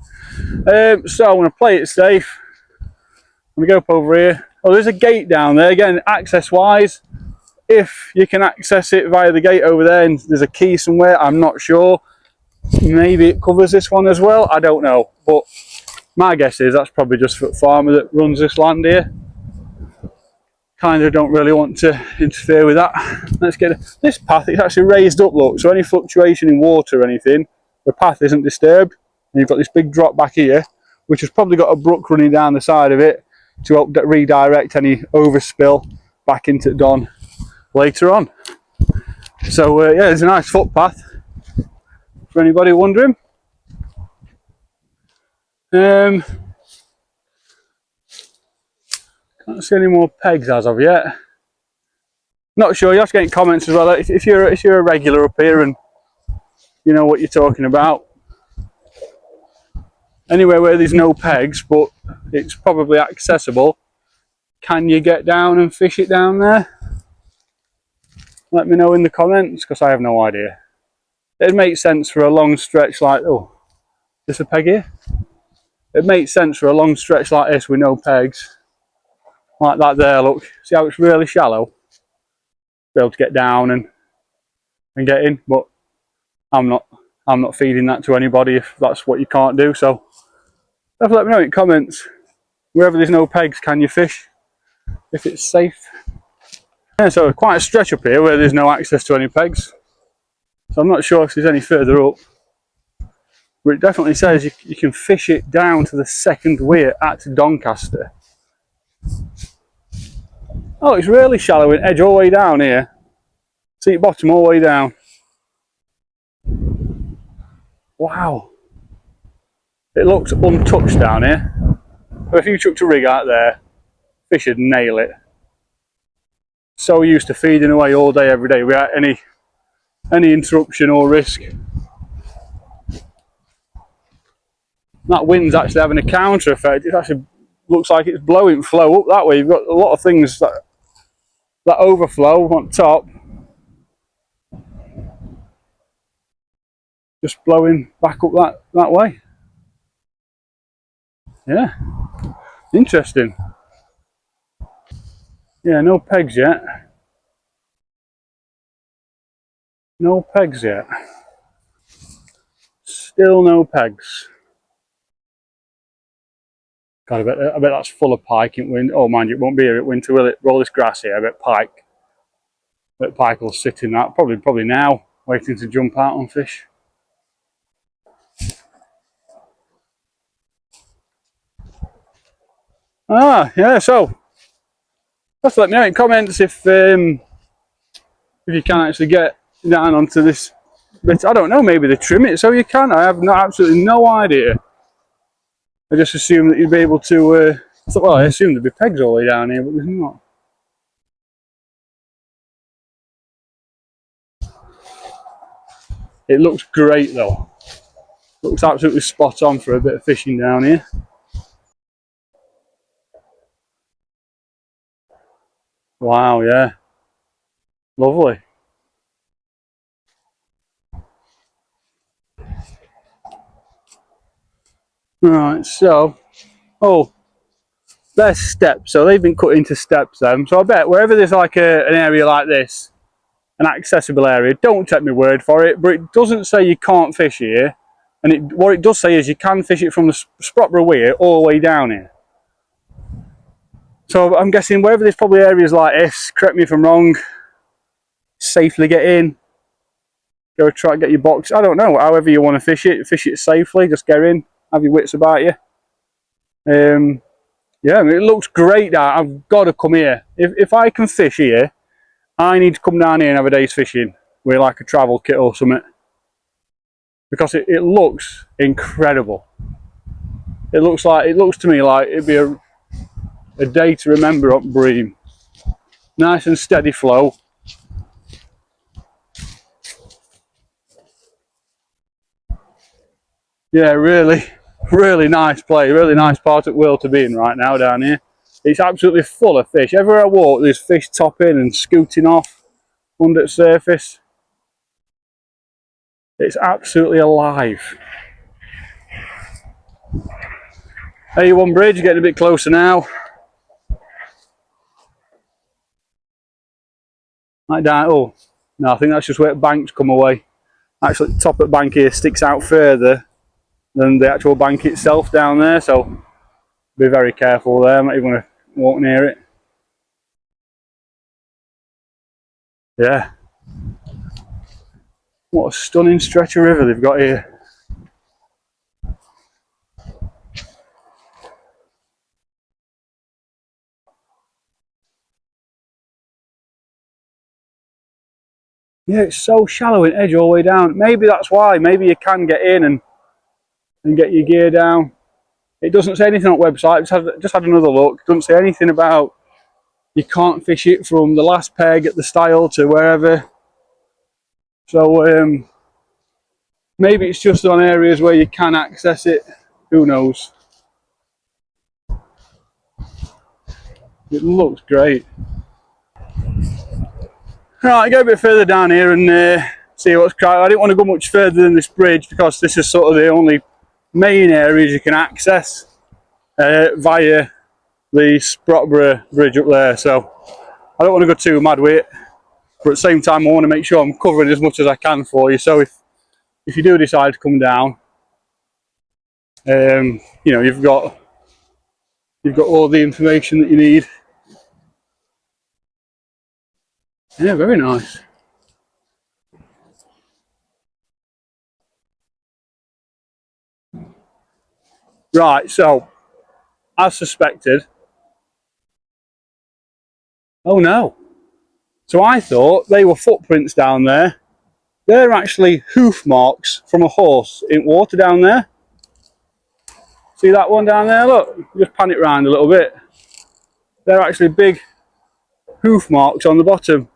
So I'm going to play it safe. I'm going to go up over here. Oh, there's a gate down there again, access wise. If you can access it via the gate over there and there's a key somewhere, I'm not sure. Maybe it covers this one as well, I don't know. But My guess is that's probably just for the farmer that runs this land here. Kind of don't really want to interfere with that. Let's get this path. It's actually raised up, look, so any fluctuation in water or anything, the path isn't disturbed. And you've got this big drop back here, which has probably got a brook running down the side of it to help redirect any overspill back into Don later on. So yeah, there's a nice footpath for anybody wondering. Can't see any more pegs as of yet. Not sure. You have to get comments as well. If you're a regular up here and you know what you're talking about. Anywhere where there's no pegs, but it's probably accessible. Can you get down and fish it down there? Let me know in the comments, because I have no idea. It makes sense for a long stretch like, oh, is there a peg here? It makes sense for a long stretch like this with no pegs. Like that there, look. See how it's really shallow? Be able to get down and get in, but I'm not feeding that to anybody if that's what you can't do. So definitely let me know in comments. Wherever there's no pegs, can you fish? If it's safe. Yeah, so quite a stretch up here where there's no access to any pegs. So I'm not sure if there's any further up. But it definitely says you can fish it down to the second weir at Doncaster. Oh, it's really shallow in edge all the way down here. See it bottom all the way down. Wow. It looks untouched down here. But if you chucked a rig out there, fish would nail it. So used to feeding away all day, every day, without any interruption or risk. That wind's actually having a counter effect. It actually looks like it's blowing flow up that way. You've got a lot of things that overflow on top, just blowing back up that way. Yeah, interesting. Yeah, no pegs yet. No pegs yet. Still no pegs. God, I bet that's full of pike in wind. Oh, mind you, it won't be here at winter, will it? Roll this grass here. I bet pike will sit in that. Probably now, waiting to jump out on fish. Ah, yeah. So just let me know in comments if you can actually get down onto this bit. I don't know. Maybe they trim it so you can. I have absolutely no idea. I just assumed that you'd be able to. I thought, well, I assumed there'd be pegs all the way down here, but there's not. It looks great though. Looks absolutely spot on for a bit of fishing down here. Wow, yeah. Lovely. Right, so, oh, there's steps. So they've been cut into steps then. So I bet wherever there's like an area like this, an accessible area, don't take my word for it, but it doesn't say you can't fish here. And what it does say is you can fish it from the Sprottborough weir all the way down here. So I'm guessing wherever there's probably areas like this, correct me if I'm wrong, safely get in, go try and get your box. I don't know, however you want to fish it safely, just get in, have your wits about you. Yeah, I mean, it looks great now. I've got to come here. If I can fish here, I need to come down here and have a day's fishing with like a travel kit or something. Because it looks incredible. It looks to me like it'd be a day to remember up Bream. Nice and steady flow. Yeah, really nice play. Really nice part of the world to be in right now down here. It's absolutely full of fish. Everywhere I walk, there's fish topping and scooting off under the surface. It's absolutely alive. A1 bridge, getting a bit closer now. Like down, oh, no, I think that's just where the banks come away. Actually, the top of the bank here sticks out further than the actual bank itself down there, so be very careful there. I'm not even going to walk near it. Yeah. What a stunning stretch of river they've got here. Yeah, it's so shallow in edge all the way down. Maybe that's why. Maybe you can get in and get your gear down. It doesn't say anything on the website. Just had another look. It doesn't say anything about you can't fish it from the last peg at the stile to wherever. So maybe it's just on areas where you can access it. Who knows? It looks great. Right, go a bit further down here and see what's cracking. I didn't want to go much further than this bridge because this is sort of the only main areas you can access via the Sprottborough bridge up there. So I don't want to go too mad with it, but at the same time I want to make sure I'm covering as much as I can for you. So if you do decide to come down, you know, you've got all the information that you need. Yeah, very nice. Right, so as suspected. Oh no. So I thought they were footprints down there. They're actually hoof marks from a horse in water down there. See that one down there? Look, just pan it round a little bit. They're actually big hoof marks on the bottom.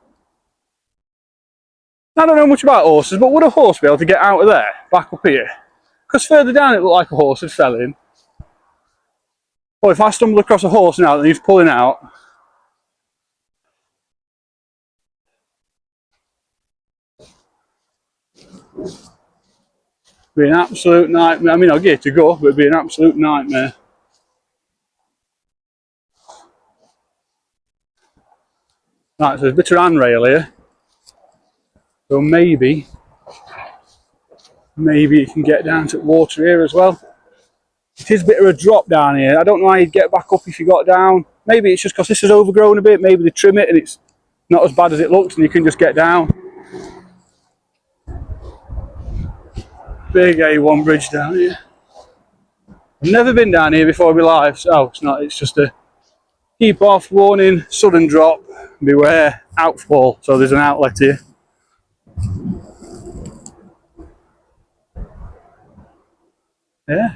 I don't know much about horses, but would a horse be able to get out of there, back up here? Because further down it looked like a horse had fell in. Well, if I stumble across a horse now and he's pulling out, it'd be an absolute nightmare. I mean, I'll get it to go, but it'd be an absolute nightmare. Right, so there's a bit of handrail here. So maybe you can get down to the water here as well. It is a bit of a drop down here. I don't know how you'd get back up if you got down. Maybe it's just because this is overgrown a bit. Maybe they trim it and it's not as bad as it looks and you can just get down. Big A1 bridge down here. I've never been down here before in my life, so it's not. It's just a keep off, warning, sudden drop, beware, outfall. So there's an outlet here. Yeah,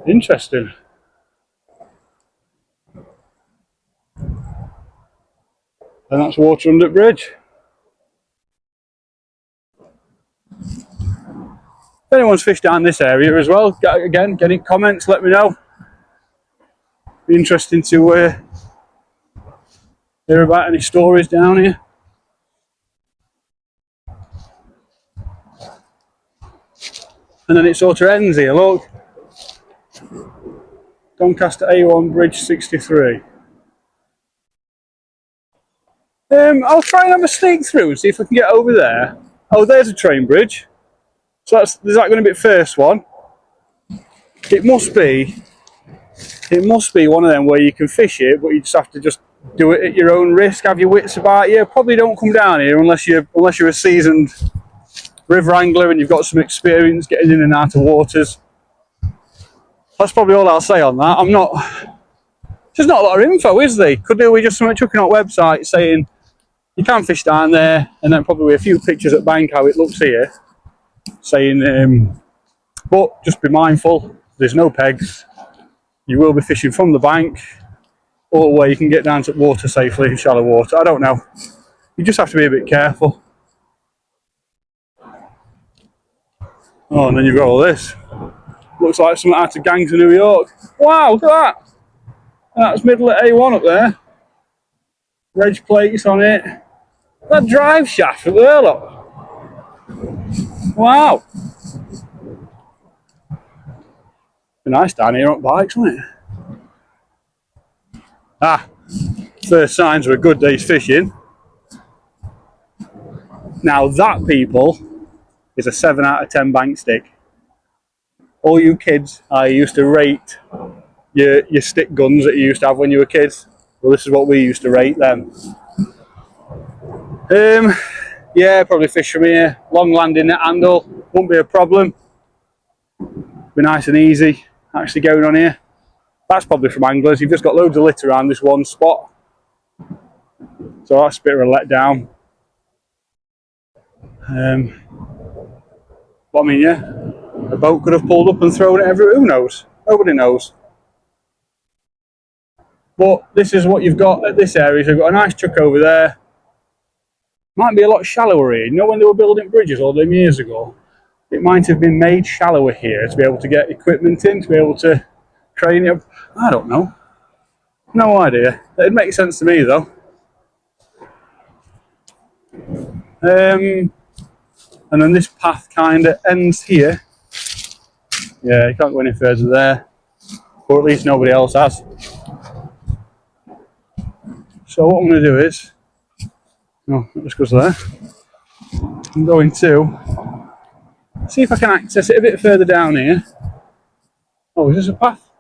interesting. And that's water under the bridge. If anyone's fished down this area as well, again, get in comments, let me know. Be interesting to hear about any stories down here. And then it sort of ends here, look. Doncaster A1 Bridge 63. I'll try and have a sneak through and see if I can get over there. Oh, there's a train bridge. So is that going to be the first one? It must be one of them where you can fish it, but you just have to do it at your own risk, have your wits about you. Probably don't come down here unless you're a seasoned river angler and you've got some experience getting in and out of waters. That's probably all I'll say on that. There's not a lot of info, is there? Could do with just something chucking on a website saying you can fish down there, and then probably a few pictures at bank how it looks here, saying but just be mindful, there's no pegs. You will be fishing from the bank or where you can get down to water safely in shallow water. I don't know. You just have to be a bit careful. Oh, and then you've got all this. Looks like something out of Gangs of New York. Wow, look at that. That's middle at A1 up there. Reg plates on it. That drive shaft up there, look. Wow. Be nice down here on bikes, wouldn't it? Ah, first signs of a good day's fishing. Now that, people, is a 7 out of 10 bank stick. all you kids, I used to rate your stick guns that you used to have when you were kids. Well, this is what we used to rate them. Yeah, probably Fishery here. Long landing net handle, won't be a problem. Be nice and easy actually going on here. That's probably from anglers. You've just got loads of litter around this one spot. So that's a bit of a letdown. But I mean, yeah, a boat could have pulled up and thrown it everywhere. Who knows? Nobody knows. But this is what you've got at this area. So you've got a nice chuck over there. Might be a lot shallower here. You know when they were building bridges all them years ago? It might have been made shallower here to be able to get equipment in, to be able to crane it. I don't know. No idea. It'd make sense to me though. And then this path kind of ends here. Yeah, you can't go any further there. Or at least nobody else has. So what I'm going to do is, no, it just goes there. I'm going to see if I can access it a bit further down here. Oh, is this a path?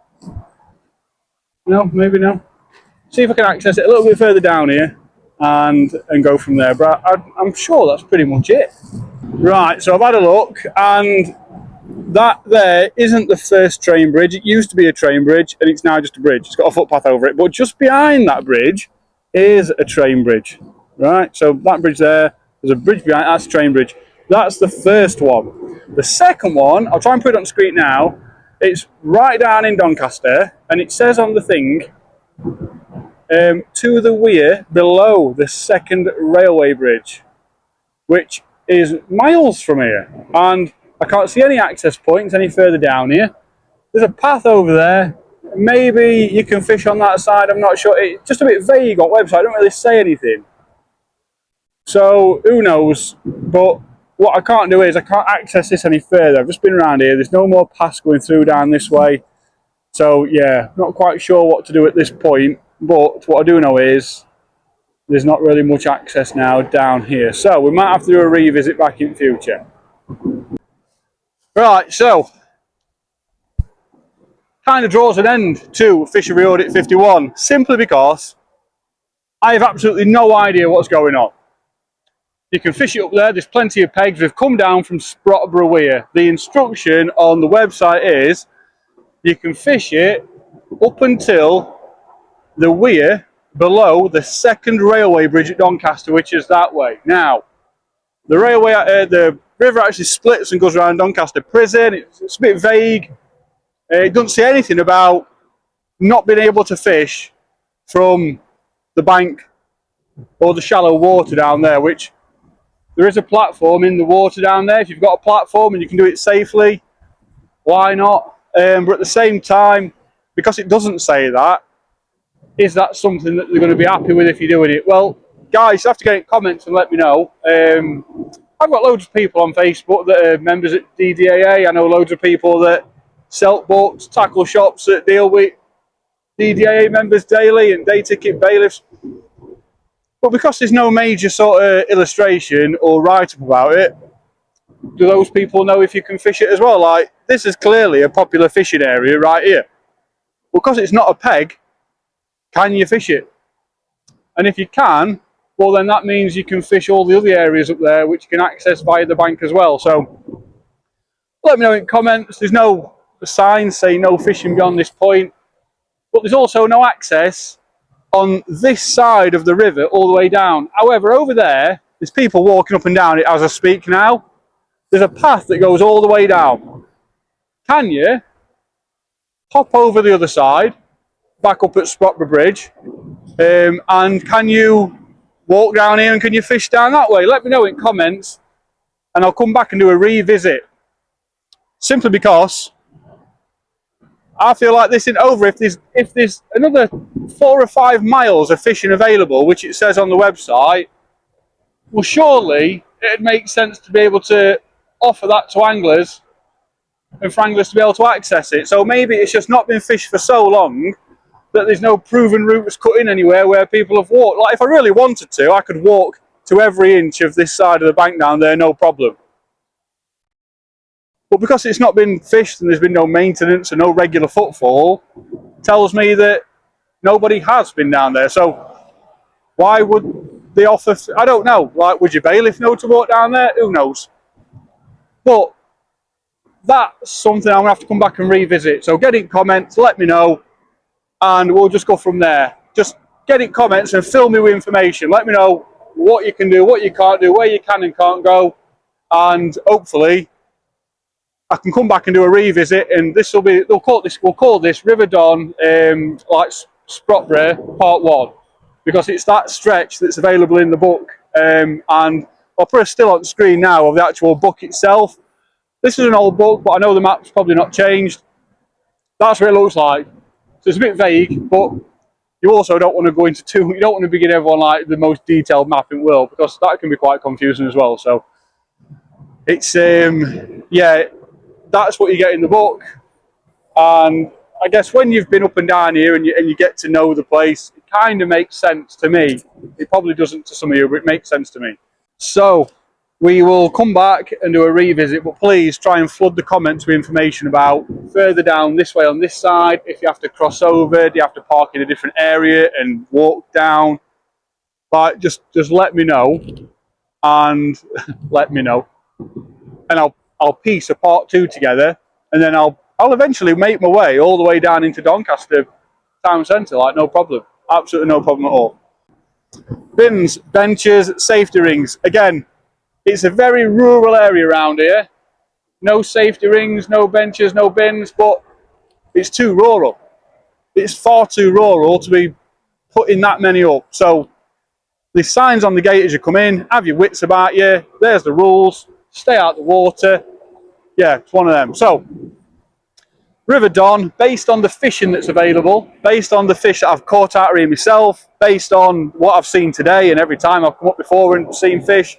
No, maybe no. See if I can access it a little bit further down here and go from there. But I'm sure that's pretty much it. Right, so I've had a look, and that there isn't the first train bridge. It used to be a train bridge, and it's now just a bridge. It's got a footpath over it. But just behind that bridge is a train bridge. Right, so that bridge there, there's a bridge behind, that's a train bridge. That's the first one. The second one, I'll try and put it on screen now. It's right down in Doncaster, and it says on the thing, to the weir below the second railway bridge, which is miles from here. And I can't see any access points any further down here. There's a path over there. Maybe you can fish on that side, I'm not sure. It's just a bit vague on website, I don't really say anything. So, who knows? But what I can't do is I can't access this any further. I've just been around here. There's no more paths going through down this way. So, yeah, not quite sure what to do at this point. But what I do know is there's not really much access now down here. So, we might have to do a revisit back in future. Right, so kind of draws an end to Fishery Audit 51, simply because I have absolutely no idea what's going on. You can fish it up there, there's plenty of pegs. We've come down from Sprottborough weir. The instruction on the website is you can fish it up until the weir below the second railway bridge at Doncaster, which is that way. Now, the railway, the river actually splits and goes around Doncaster prison. It's a bit vague. It doesn't say anything about not being able to fish from the bank or the shallow water down there, which there is a platform in the water down there. If you've got a platform and you can do it safely, why not? But at the same time, because it doesn't say that, is that something that they're going to be happy with if you're doing it? Well, guys, you have to get in comments and let me know. I've got loads of people on Facebook that are members at DDAA. I know loads of people that sell books, tackle shops that deal with DDAA members daily and day ticket bailiffs. But because there's no major sort of illustration or write-up about it, do those people know if you can fish it as well? Like, this is clearly a popular fishing area right here. Because it's not a peg, can you fish it? And if you can, well then that means you can fish all the other areas up there which you can access via the bank as well. So let me know in comments. There's no signs saying no fishing beyond this point, but there's also no access on this side of the river all the way down. However, over there, there's people walking up and down it as I speak now. There's a path that goes all the way down. Can you hop over the other side, back up at Sprottborough Bridge, and can you walk down here and can you fish down that way? Let me know in comments and I'll come back and do a revisit. Simply because I feel like this isn't over. If there's another 4 or 5 miles of fishing available, which it says on the website, well surely it'd make sense to be able to offer that to anglers and for anglers to be able to access it. So maybe it's just not been fished for so long that there's no proven routes cut in anywhere where people have walked. Like if I really wanted to, I could walk to every inch of this side of the bank down there, no problem. But because it's not been fished and there's been no maintenance and no regular footfall, tells me that nobody has been down there. So why would they offer? I don't know. Like, would your bailiff know to walk down there? Who knows? But that's something I'm gonna have to come back and revisit. So get in comments, let me know, and we'll just go from there. Just get in comments and fill me with information. Let me know what you can do, what you can't do, where you can and can't go, and hopefully I can come back and do a revisit. And this will be, we'll call this River Don, like Sprottborough Part 1, because it's that stretch that's available in the book. And I'll put a still on the screen now of the actual book itself. This is an old book, but I know the map's probably not changed. That's what it looks like. So it's a bit vague, but you also don't want to go into you don't want to be giving everyone like the most detailed map in the world, because that can be quite confusing as well. So it's, yeah, that's what you get in the book. And I guess when you've been up and down here and you get to know the place, it kind of makes sense to me. It probably doesn't to some of you, but it makes sense to me. So we will come back and do a revisit, but please try and flood the comments with information about further down this way on this side. If you have to cross over, do you have to park in a different area and walk down? But just let me know, and let me know, and I'll piece a part 2 together, and then I'll eventually make my way all the way down into Doncaster town centre, like no problem, absolutely no problem at all. Bins, benches, safety rings. Again, it's a very rural area around here. No safety rings, no benches, no bins, but it's too rural. It's far too rural to be putting that many up. So the signs on the gate as you come in, have your wits about you. There's the rules. Stay out the water. Yeah, it's one of them. So River Don, based on the fishing that's available, based on the fish that I've caught out here myself, based on what I've seen today and every time I've come up before and seen fish,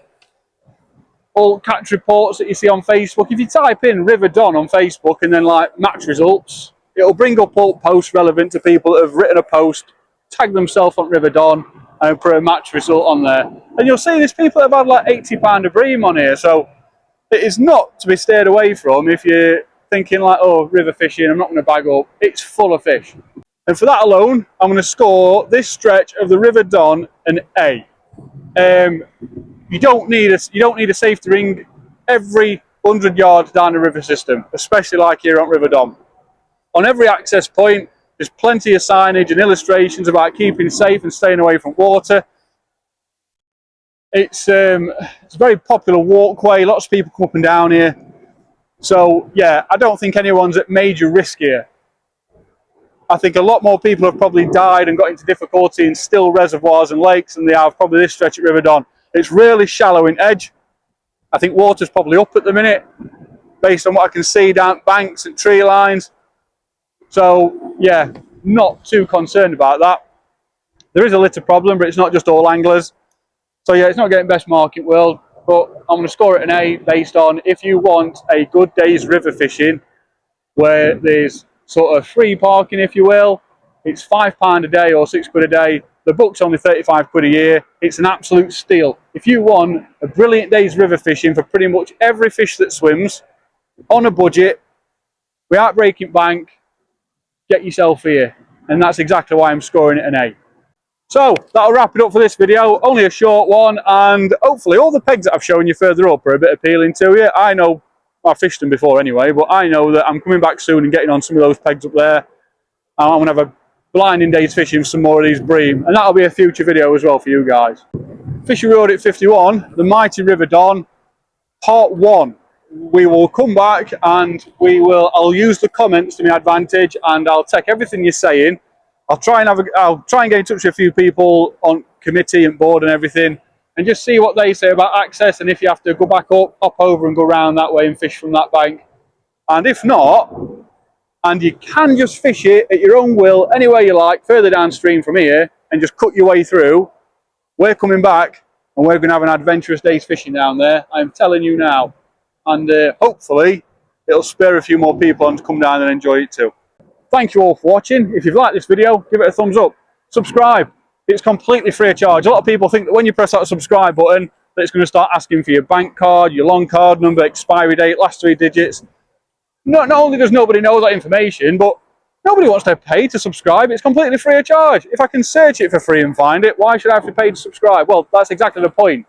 all catch reports that you see on Facebook. If you type in River Don on Facebook and then like match results, it'll bring up all posts relevant to people that have written a post, tag themselves on River Don and put a match result on there. And you'll see there's people that have had like 80 pound of bream on here. So it is not to be steered away from if you're thinking like, oh, river fishing, I'm not going to bag up. It's full of fish. And for that alone, I'm going to score this stretch of the River Don an A. You don't need a safety ring every 100 yards down the river system, especially like here on River Don. On every access point, there's plenty of signage and illustrations about keeping safe and staying away from water. It's a very popular walkway. Lots of people come up and down here. So yeah, I don't think anyone's at major risk here. I think a lot more people have probably died and got into difficulty in still reservoirs and lakes than they have probably this stretch at River Don. It's really shallow in edge. I think water's probably up at the minute, based on what I can see down banks and tree lines. So yeah, not too concerned about that. There is a litter problem, but it's not just all anglers. So yeah, it's not getting best mark in the world, but I'm going to score it an A based on if you want a good day's river fishing, where there's sort of free parking, if you will. It's £5 a day or £6 a day. The book's only 35 quid a year. It's an absolute steal. If you want a brilliant day's river fishing for pretty much every fish that swims, on a budget, without breaking bank, get yourself here. And that's exactly why I'm scoring it an A. So that'll wrap it up for this video. Only a short one, and hopefully all the pegs that I've shown you further up are a bit appealing to you. I know I've fished them before anyway, but I know that I'm coming back soon and getting on some of those pegs up there. I'm going to have a blinding day's fishing for some more of these bream, and that'll be a future video as well for you guys. Fishery Audit 51, the Mighty River Don, Part 1. We will come back and I'll use the comments to my advantage, and I'll take everything you're saying. I'll try and get in touch with a few people on committee and board and everything, and just see what they say about access, and if you have to go back up, hop over and go round that way and fish from that bank. And if not, and you can just fish it at your own will, anywhere you like, further downstream from here, and just cut your way through, we're coming back and we're going to have an adventurous day's fishing down there. I'm telling you now. And hopefully it'll spur a few more people on to come down and enjoy it too. Thank you all for watching. If you've liked this video, give it a thumbs up. Subscribe. It's completely free of charge. A lot of people think that when you press that subscribe button, that it's going to start asking for your bank card, your long card number, expiry date, last 3 digits. Not only does nobody know that information, but nobody wants to pay to subscribe. It's completely free of charge. If I can search it for free and find it, why should I have to pay to subscribe? Well, that's exactly the point.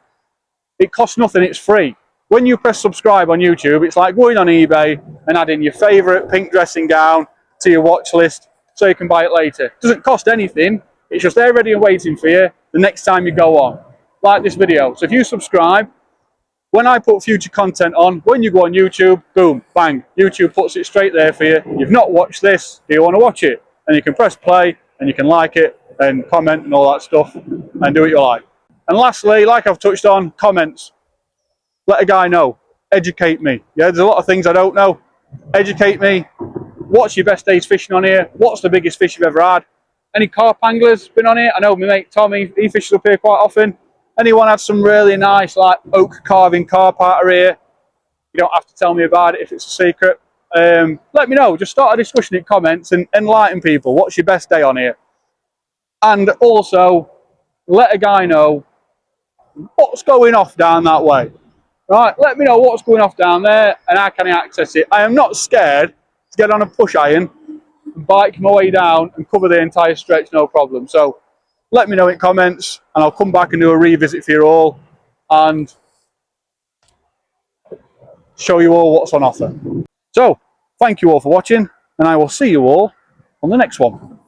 It costs nothing, it's free. When you press subscribe on YouTube, it's like going on eBay and adding your favourite pink dressing gown to your watch list so you can buy it later. It doesn't cost anything, it's just there ready and waiting for you the next time you go on. Like this video. So if you subscribe, when I put future content on, when you go on YouTube, boom, bang, YouTube puts it straight there for you. You've not watched this, do you want to watch it? And you can press play and you can like it and comment and all that stuff and do what you like. And lastly, like I've touched on, comments. Let a guy know. Educate me. Yeah, there's a lot of things I don't know. Educate me. What's your best days fishing on here? What's the biggest fish you've ever had? Any carp anglers been on here? I know my mate Tommy, he fishes up here quite often. Anyone had some really nice like oak carving carp out of here? You don't have to tell me about it if it's a secret. Let me know. Just start a discussion in comments and enlighten people. What's your best day on here? And also, let a guy know what's going off down that way. Right, let me know what's going off down there and how can I access it. I am not scared to get on a push iron and bike my way down and cover the entire stretch, no problem. So let me know in comments and I'll come back and do a revisit for you all and show you all what's on offer. So thank you all for watching and I will see you all on the next one.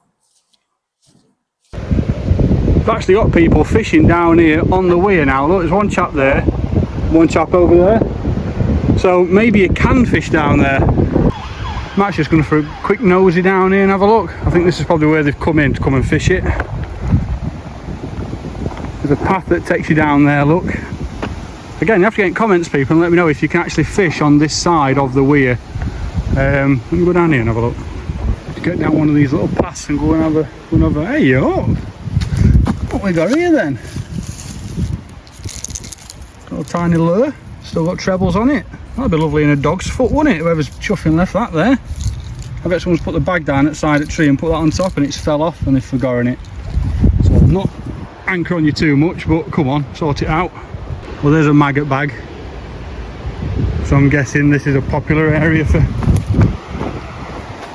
I've actually got people fishing down here on the weir now. Look, there's one chap there, one chap over there. So maybe you can fish down there. I'm actually just going for a quick nosy down here and have a look. I think this is probably where they've come in to come and fish it. There's a path that takes you down there, look. Again, you have to get in comments, people, and let me know if you can actually fish on this side of the weir. Let me go down here and have a look. Just get down one of these little paths and go and have another. Hey yo! What we got here then? Got a tiny lure, still got trebles on it. That'd be lovely in a dog's foot, wouldn't it? Whoever's chuffing left that there. I bet someone's put the bag down at the side of the tree and put that on top and it's fell off and they've forgotten it. So I'm not anchor on you too much, but come on, sort it out. Well, there's a maggot bag. So I'm guessing this is a popular area for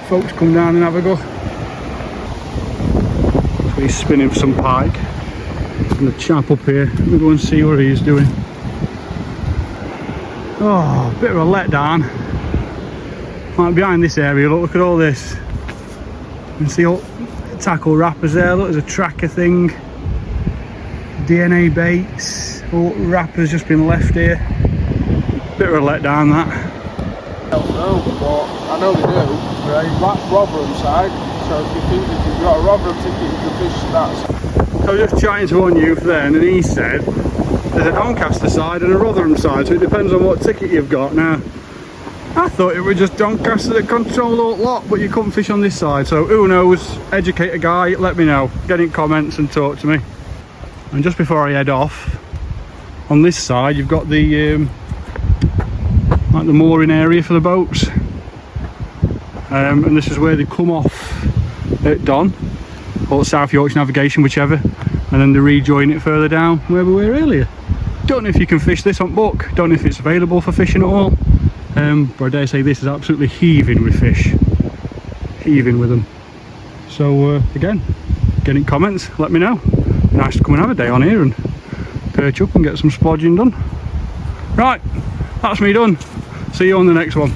folks come down and have a go. So he's spinning for some pike. And the chap up here, let me go and see what he's doing. Oh, bit of a letdown. Right behind this area, look at all this. You can see all the tackle wrappers there, look, there's a tracker thing. DNA baits, all wrappers just been left here. Bit of a letdown that. I don't know, but I know they do. Right, that's Rotherham side, so if you think if you've got a Rotherham ticket you can fish that side. I was just chatting to one youth then and he said there's a Doncaster side and a Rotherham side, so it depends on what ticket you've got. Now, I thought it was just Doncaster that controlled the lot, but you couldn't fish on this side, so who knows? Educate a guy, let me know. Get in comments and talk to me. And just before I head off, on this side you've got the like the mooring area for the boats, and this is where they come off at Don or South Yorkshire Navigation, whichever, and then they rejoin it further down where we were earlier. Don't know if you can fish this on book, don't know if it's available for fishing at all, but I dare say this is absolutely heaving with fish, heaving with them. So again, get in comments, let me know. Nice to come and have a day on here and perch up and get some splodging done. Right, that's me done. See you on the next one.